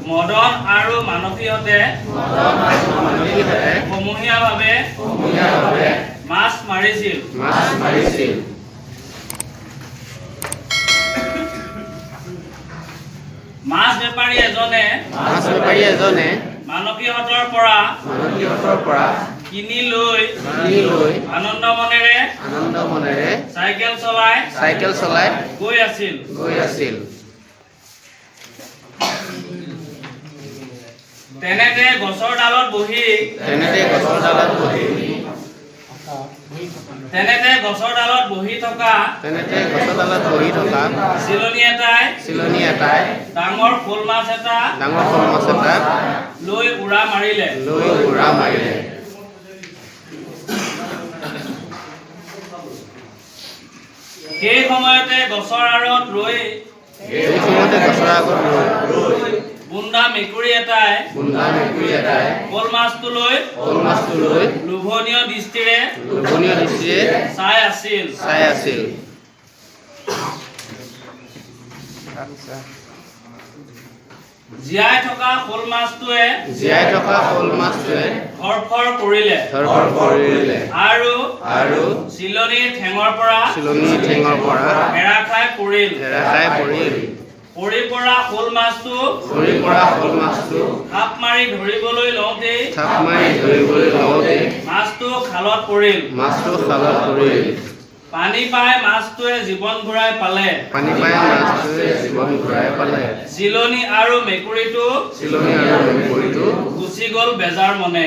মদন আৰু মানসীহঁতে সমূহীয়াভাৱে মাছ মাৰিছিল। মাছ বেপাৰী এজনে মানসীহঁতৰ পৰা কিনি লৈ আনন্দ মনেৰে চাইকেল চলাই গৈ আছিল। তেনেতে গছৰ ডালত বহি থকা চিলনী এটাই ডাঙৰ শ'ল মাছ এটা লৈ উৰা মাৰিলে। সেই সময়তে গছৰ আঁৰত ৰৈ বুন্দা মেকুৰী এটাই শ'ল মাছটো লৈ লোভনীয় দৃষ্টিৰে চাই আছিল। জীয়াই থকা শ'ল মাছটোৱে ধৰফৰ কৰিলে আৰু চিলনীৰ ঠেঙৰ পৰা এৰা খাই পৰিল। পৰি পৰা শ'ল মাছটো থাপ মাৰি ধৰিবলৈ লওঁতেই মাছটো খালত পৰিল। পানী পাই মাছটোৱে জীৱন ঘূৰাই পালে। চিলনী আৰু মেকুৰীটো গুচি গ'ল বেজাৰ মনে।